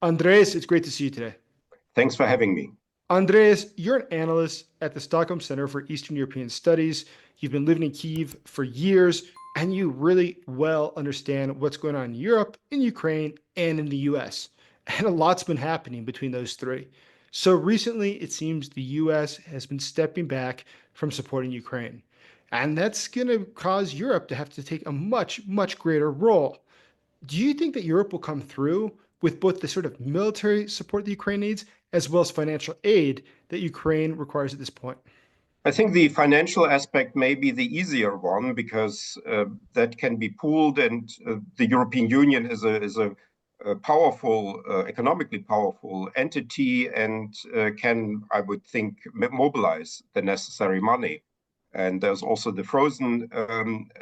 Andreas, it's great to see you today. Thanks for having me. Andreas, you're an analyst at the Stockholm Center for Eastern European Studies. You've been living in Kyiv for years, and you really well understand what's going on in Europe, in Ukraine, and in the US. And a lot's been happening between those three. So recently, it seems the US has been stepping back from supporting Ukraine. And that's going to cause Europe to have to take a much greater role. Do you think that Europe will come through with both the sort of military support that Ukraine needs, as well as financial aid that Ukraine requires at this point? I think the financial aspect may be the easier one because that can be pooled, and the European Union is a powerful, economically powerful entity, and can, I would think, mobilize the necessary money. And there's also the frozen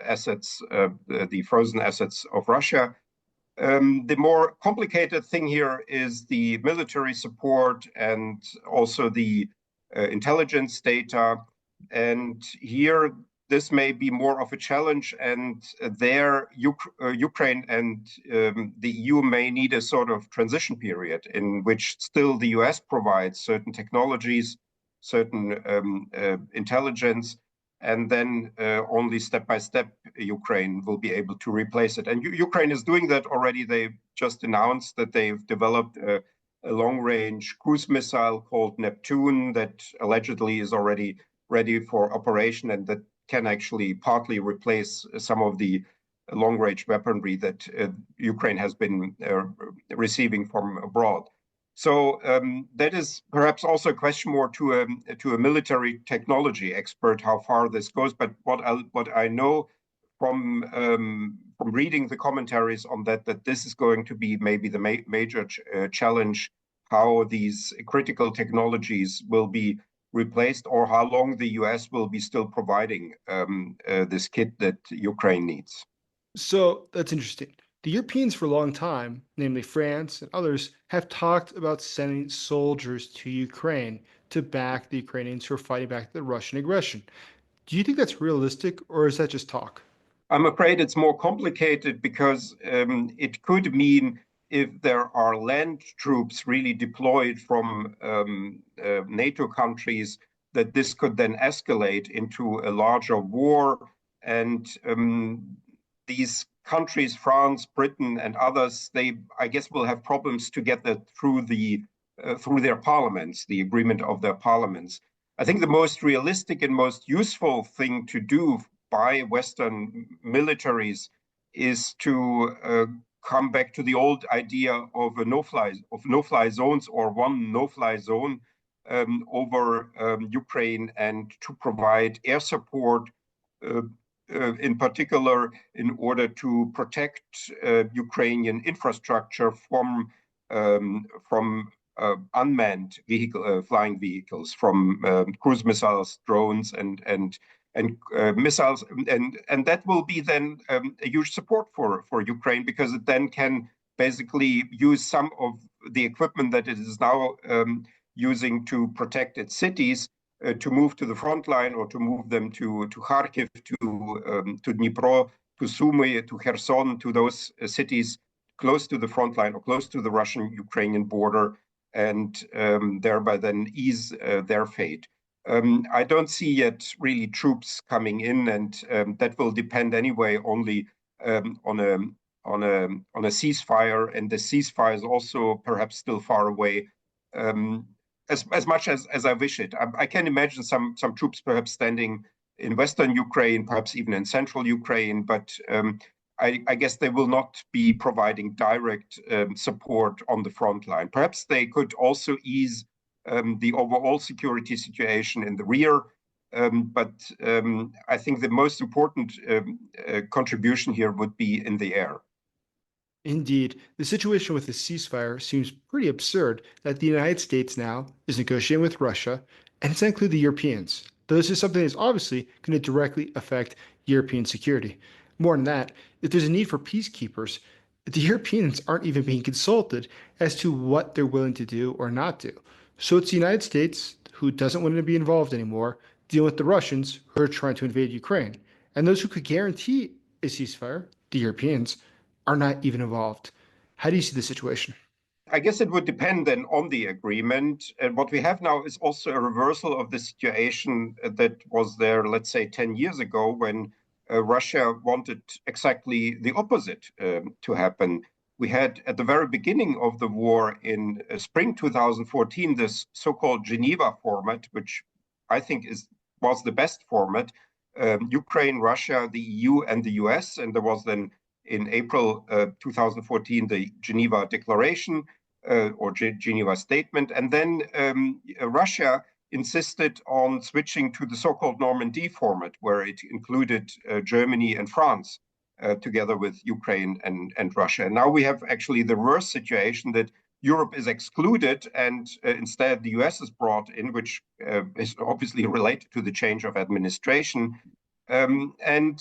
assets, the frozen assets of Russia. The more complicated thing here is the military support and also the intelligence data. And here, this may be more of a challenge, and there Ukraine and the EU may need a sort of transition period in which still the US provides certain technologies, certain intelligence, and then only step by step Ukraine will be able to replace it. And Ukraine is doing that already. They just announced that they've developed a long-range cruise missile called Neptune that allegedly is already ready for operation, and that can actually partly replace some of the long-range weaponry that Ukraine has been receiving from abroad. So that is perhaps also a question more to a military technology expert how far this goes. But what I know from reading the commentaries on that this is going to be maybe the major challenge, how these critical technologies will be replaced, or how long the US will be still providing this kit that Ukraine needs. So that's interesting. The Europeans for a long time, namely France and others, have talked about sending soldiers to Ukraine to back the Ukrainians who are fighting back the Russian aggression. Do you think that's realistic, or is that just talk? I'm afraid it's more complicated because it could mean if there are land troops really deployed from NATO countries, that this could then escalate into a larger war. And these countries, France, Britain, and others, they, I guess, will have problems to get that through their parliaments, the agreement of their parliaments. I think the most realistic and most useful thing to do by Western militaries is to come back to the old idea of no-fly zones, or one no-fly zone over Ukraine, and to provide air support. In particular, in order to protect Ukrainian infrastructure from unmanned flying vehicles, from cruise missiles, drones, and missiles, and that will be then a huge support for Ukraine, because it then can basically use some of the equipment that it is now using to protect its cities, to move to the front line, or to move them to Kharkiv, to Dnipro, to Sumy, to Kherson, to those cities close to the front line or close to the Russian-Ukrainian border, and thereby then ease their fate. I don't see yet really troops coming in, and that will depend anyway only on a ceasefire, and the ceasefire is also perhaps still far away. As much as I wish it. I can imagine some troops perhaps standing in Western Ukraine, perhaps even in central Ukraine, but I guess they will not be providing direct support on the front line. Perhaps they could also ease the overall security situation in the rear, but I think the most important contribution here would be in the air. Indeed, the situation with the ceasefire seems pretty absurd that the United States now is negotiating with Russia, and it's not include the Europeans, though this is something that's obviously going to directly affect European security. More than that, if there's a need for peacekeepers, the Europeans aren't even being consulted as to what they're willing to do or not do. So it's the United States, who doesn't want to be involved anymore, dealing with the Russians, who are trying to invade Ukraine. And those who could guarantee a ceasefire, the Europeans, are not even involved. How do you see the situation? I guess it would depend then on the agreement. And what we have now is also a reversal of the situation that was there, let's say, 10 years ago, when Russia wanted exactly the opposite to happen. We had at the very beginning of the war in spring 2014 this so-called Geneva format, which I think was the best format. Ukraine, Russia, the EU, and the US, and there was then in April 2014 the Geneva Declaration or Geneva Statement, and then Russia insisted on switching to the so-called Normandy format, where it included Germany and France together with Ukraine and Russia. And now we have actually the reverse situation, that Europe is excluded and instead the US is brought in, which is obviously related to the change of administration. And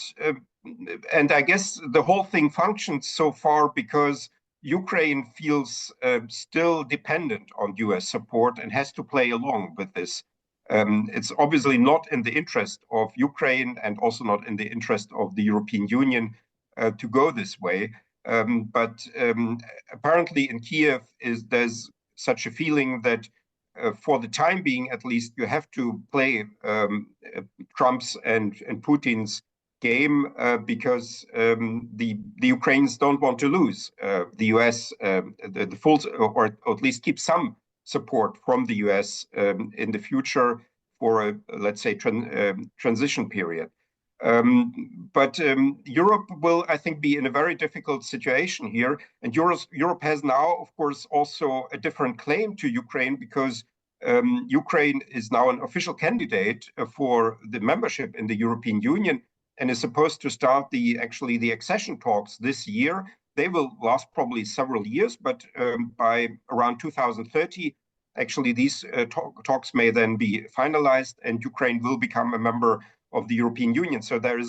I guess the whole thing functions so far because Ukraine feels still dependent on US support and has to play along with this. It's obviously not in the interest of Ukraine and also not in the interest of the European Union to go this way. But apparently in Kiev there's such a feeling that for the time being, at least, you have to play Trump's and Putin's game because the Ukrainians don't want to lose the US, the full, or at least keep some support from the US in the future for a, let's say, transition period. But Europe will, I think, be in a very difficult situation here. And Europe has now, of course, also a different claim to Ukraine because Ukraine is now an official candidate for the membership in the European Union and is supposed to start the accession talks this year. They will last probably several years, but by around 2030, actually these talks may then be finalized and Ukraine will become a member of the European Union. So there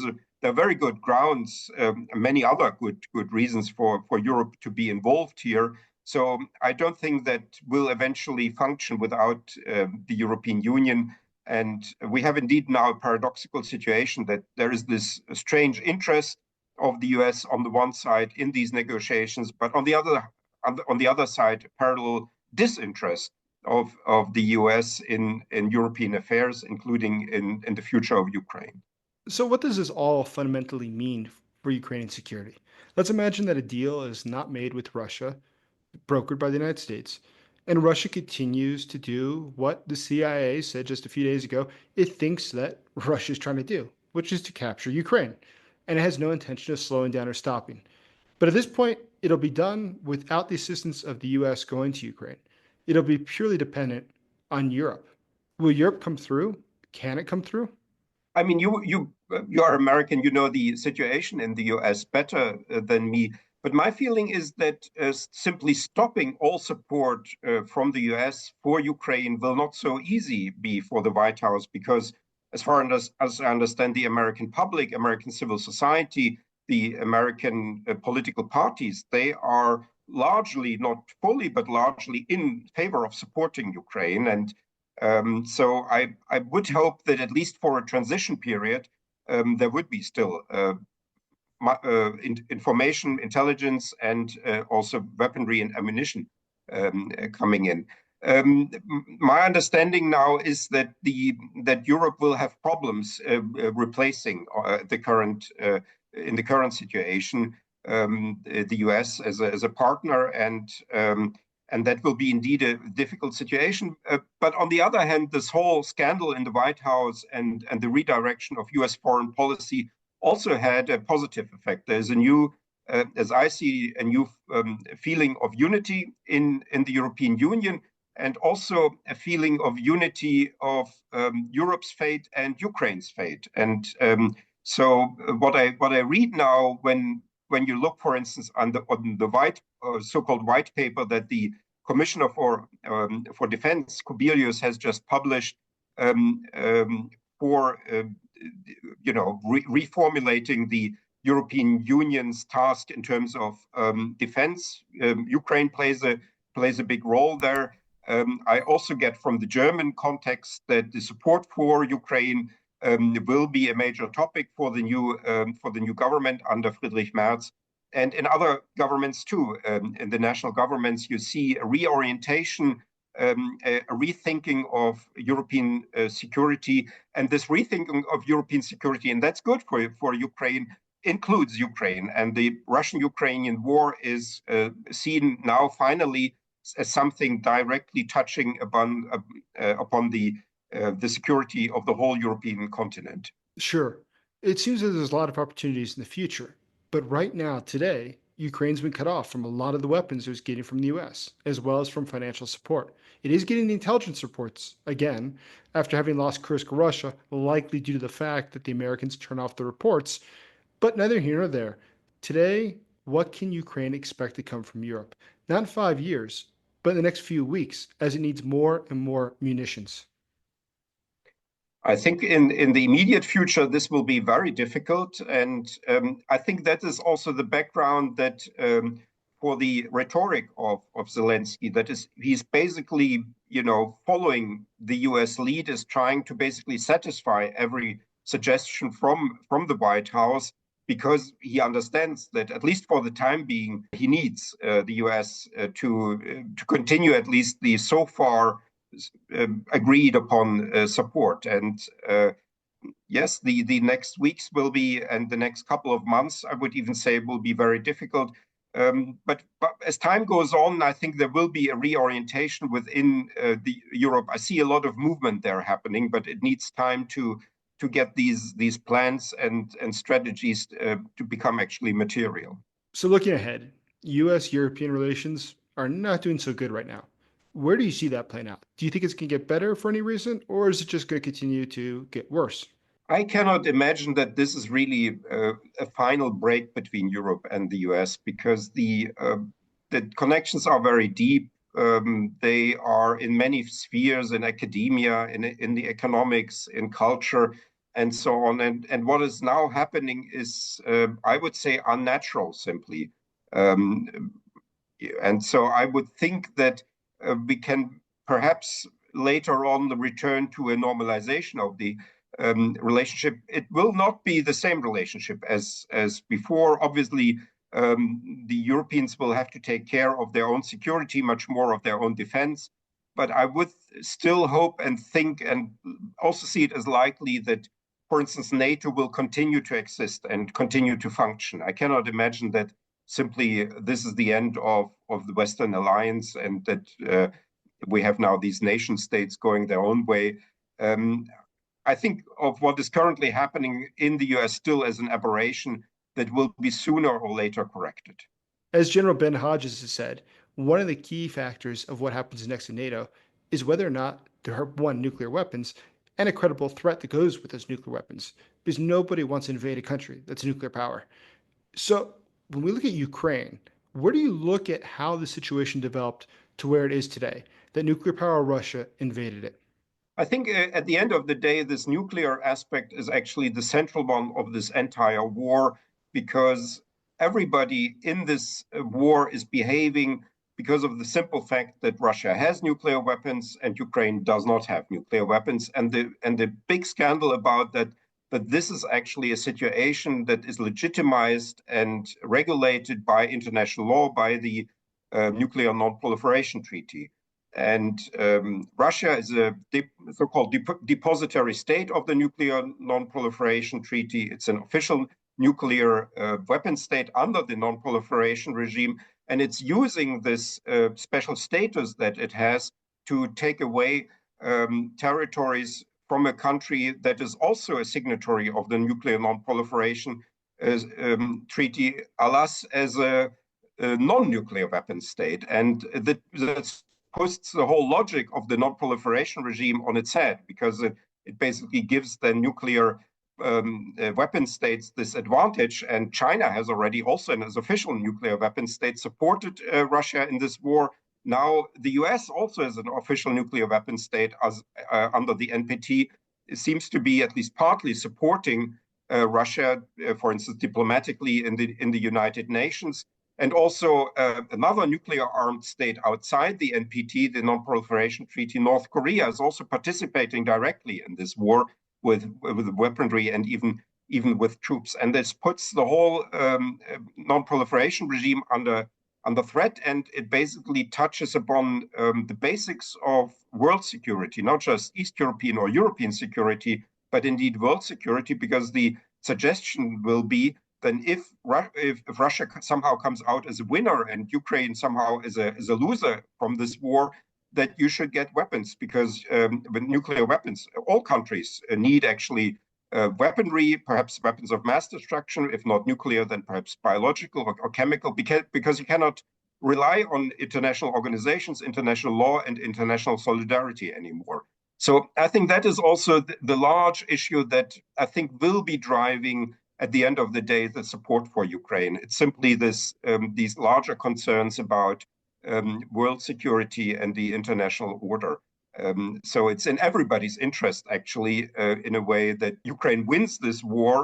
are very good grounds, many other good reasons for Europe to be involved here. So I don't think that will eventually function without the European Union. And we have indeed now a paradoxical situation that there is this strange interest of the US on the one side in these negotiations, but on the other side, parallel disinterest of the US in European affairs, including in the future of Ukraine. So, what does this all fundamentally mean for Ukrainian security? Let's imagine that a deal is not made with Russia, brokered by the United States, and Russia continues to do what the CIA said just a few days ago it thinks that Russia is trying to do, which is to capture Ukraine, and it has no intention of slowing down or stopping. But at this point, it'll be done without the assistance of the US going to Ukraine. It'll be purely dependent on Europe. Will Europe come through? Can it come through? I mean, you are American. You know the situation in the US better than me. But my feeling is that simply stopping all support from the US for Ukraine will not so easy be for the White House, because as far as I understand, the American public, American civil society, the American political parties, they are largely, not fully, but largely in favor of supporting Ukraine. And so I would hope that at least for a transition period, there would be still information, intelligence, and also weaponry and ammunition coming in. My understanding now is that Europe will have problems replacing in the current situation the US as a partner, and that will be indeed a difficult situation. But on the other hand, this whole scandal in the White House and the redirection of US foreign policy also had a positive effect. There's a new, as I see, a new feeling of unity in the European Union, and also a feeling of unity of Europe's fate and Ukraine's fate. And so what I read now, when you look, for instance, on the so-called white paper that the Commissioner for Defense, Kubilius, has just published for reformulating the European Union's task in terms of defense. Ukraine plays a big role there. I also get from the German context that the support for Ukraine will be a major topic for the new government under Friedrich Merz. and in other governments too. In the national governments, you see a reorientation, a rethinking of European security, and this rethinking of European security, and that's good for Ukraine, includes Ukraine. And the Russian-Ukrainian war is seen now finally as something directly touching upon the security of the whole European continent. Sure. It seems that there's a lot of opportunities in the future. But right now, today, Ukraine's been cut off from a lot of the weapons it was getting from the US, as well as from financial support. It is getting the intelligence reports, again, after having lost Kursk to Russia, likely due to the fact that the Americans turn off the reports. But neither here nor there. Today, what can Ukraine expect to come from Europe? Not in 5 years, but in the next few weeks, as it needs more and more munitions. I think in the immediate future, this will be very difficult. And I think that is also the background that for the rhetoric of Zelensky, that is, he's basically, following the US lead, is trying to basically satisfy every suggestion from the White House, because he understands that, at least for the time being, he needs the US to continue at least the so far agreed upon support. And yes, the next weeks will be, and the next couple of months, I would even say, will be very difficult. But as time goes on, I think there will be a reorientation within Europe. I see a lot of movement there happening, but it needs time to get these plans and strategies to become actually material. So looking ahead, US-European relations are not doing so good right now. Where do you see that playing out? Do you think it's going to get better for any reason, or is it just going to continue to get worse? I cannot imagine that this is really a final break between Europe and the US, because the connections are very deep. They are in many spheres, in academia, in the economics, in culture, and so on. And what is now happening is, I would say, unnatural, simply. And so I would think that we can perhaps later on return to a normalization of the relationship. It will not be the same relationship as before. Obviously, the Europeans will have to take care of their own security, much more of their own defense. But I would still hope and think, and also see it as likely, that, for instance, NATO will continue to exist and continue to function. I cannot imagine that simply this is the end of the Western alliance, and that we have now these nation states going their own way. I think of what is currently happening in the US still as an aberration that will be sooner or later corrected. As General Ben Hodges has said, one of the key factors of what happens next in NATO is whether or not there are, one, nuclear weapons, and a credible threat that goes with those nuclear weapons, because nobody wants to invade a country that's nuclear power. So when we look at Ukraine, where do you look at how the situation developed to where it is today, that nuclear power Russia invaded it? I think at the end of the day, this nuclear aspect is actually the central one of this entire war, because everybody in this war is behaving because of the simple fact that Russia has nuclear weapons and Ukraine does not have nuclear weapons. And the big scandal about that this is actually a situation that is legitimized and regulated by international law, by the Nuclear Non-Proliferation Treaty. And Russia is a so-called depository state of the Nuclear Non-Proliferation Treaty. It's an official nuclear weapon state under the non-proliferation regime, and it's using this special status that it has to take away territories from a country that is also a signatory of the Nuclear Non-Proliferation Treaty, alas, as a non-nuclear weapon state. And that's puts the whole logic of the non-proliferation regime on its head, because it basically gives the nuclear weapon states this advantage. And China has already also, as official nuclear weapon state, supported Russia in this war. Now the US also, as an official nuclear weapon state, as under the NPT, seems to be at least partly supporting Russia, for instance, diplomatically in the United Nations. And also another nuclear-armed state outside the NPT, the Non-Proliferation Treaty, North Korea, is also participating directly in this war with weaponry and even with troops. And this puts the whole non-proliferation regime under threat, and it basically touches upon the basics of world security, not just East European or European security, but indeed world security, because the suggestion will be then if Russia somehow comes out as a winner and Ukraine somehow is a loser from this war, that you should get weapons, because with nuclear weapons, all countries need actually weaponry, perhaps weapons of mass destruction, if not nuclear, then perhaps biological or chemical, because you cannot rely on international organizations, international law, and international solidarity anymore. So I think that is also the large issue that I think will be driving, at the end of the day, the support for Ukraine. It's simply these larger concerns about world security and the international order. So it's in everybody's interest, actually, in a way, that Ukraine wins this war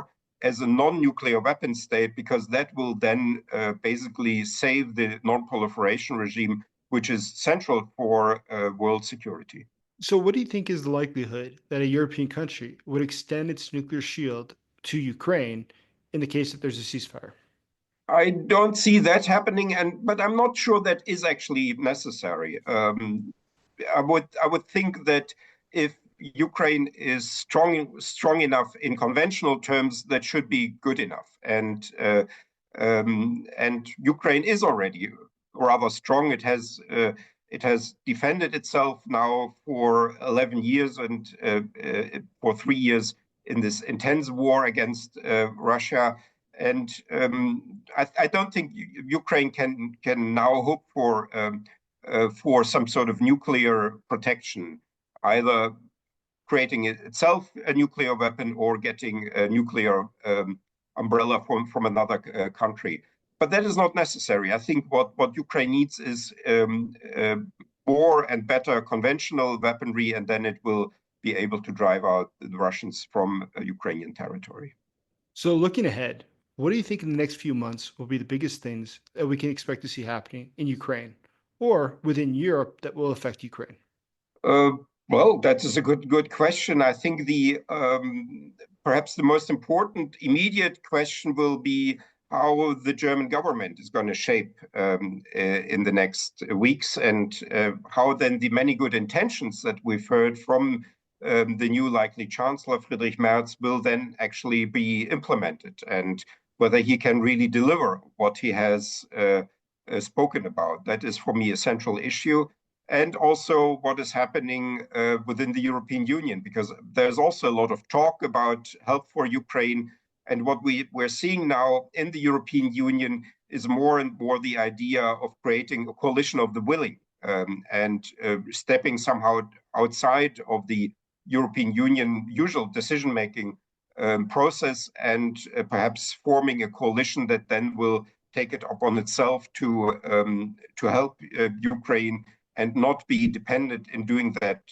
as a non-nuclear weapon state, because that will then basically save the non-proliferation regime, which is central for world security. So, what do you think is the likelihood that a European country would extend its nuclear shield to Ukraine in the case that there's a ceasefire? I don't see that happening, but I'm not sure that is actually necessary. I would think that if Ukraine is strong enough in conventional terms, that should be good enough. And Ukraine is already rather strong. It has defended itself now for 11 years and for 3 years in this intense war against Russia. And I don't think Ukraine can now hope for some sort of nuclear protection, either creating itself a nuclear weapon or getting a nuclear umbrella from another country. But that is not necessary. I think what Ukraine needs is more and better conventional weaponry, and then it will be able to drive out the Russians from Ukrainian territory. So, looking ahead, what do you think in the next few months will be the biggest things that we can expect to see happening in Ukraine or within Europe that will affect Ukraine? Well, that is a good question. I think perhaps the most important immediate question will be how the German government is going to shape in the next weeks, and how then the many good intentions that we've heard from the new likely Chancellor Friedrich Merz will then actually be implemented, and whether he can really deliver what he has spoken about. That is, for me, a central issue. And also what is happening within the European Union, because there's also a lot of talk about help for Ukraine. And what we're seeing now in the European Union is more and more the idea of creating a coalition of the willing, and stepping somehow outside of the European Union usual decision-making process, and perhaps forming a coalition that then will take it upon itself to help Ukraine, and not be dependent in doing that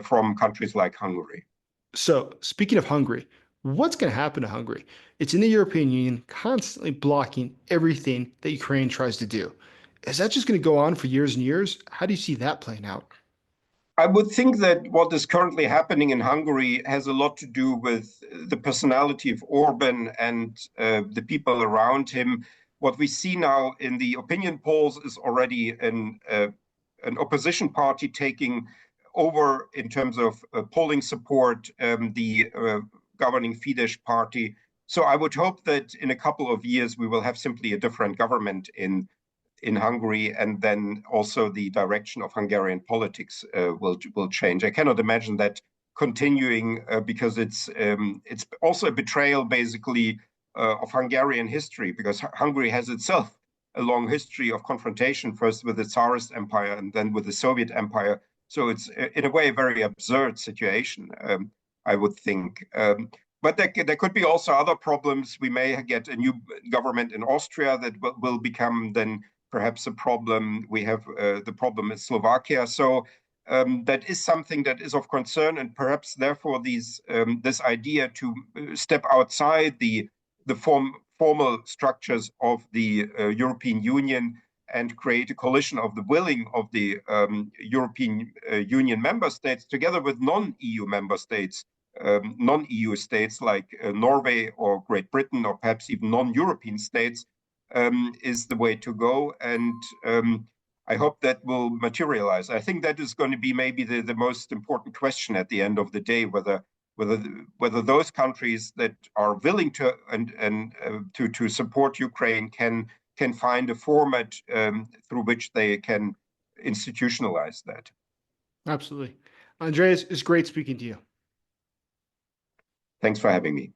from countries like Hungary. So, speaking of Hungary, what's going to happen to Hungary? It's in the European Union, constantly blocking everything that Ukraine tries to do. Is that just going to go on for years and years? How do you see that playing out? I would think that what is currently happening in Hungary has a lot to do with the personality of Orban and the people around him. What we see now in the opinion polls is already an opposition party taking over in terms of polling support, the governing Fidesz party. So I would hope that in a couple of years we will have simply a different government in Hungary, and then also the direction of Hungarian politics will change. I cannot imagine that continuing because it's also a betrayal, basically, of Hungarian history, because Hungary has itself a long history of confrontation, first with the Tsarist Empire and then with the Soviet Empire. So it's in a way a very absurd situation, I would think. But there could be also other problems. We may get a new government in Austria that will become then perhaps a problem. We have the problem in Slovakia. So that is something that is of concern, and perhaps therefore this idea to step outside the formal structures of the European Union and create a coalition of the willing of the European Union member states together with non-EU member states non-EU states like Norway or Great Britain, or perhaps even non-European states, is the way to go. And I hope that will materialize. I think that is going to be maybe the most important question at the end of the day, whether those countries that are willing to to support Ukraine can find a format through which they can institutionalize that. Absolutely. Andreas, it's great speaking to you. Thanks for having me.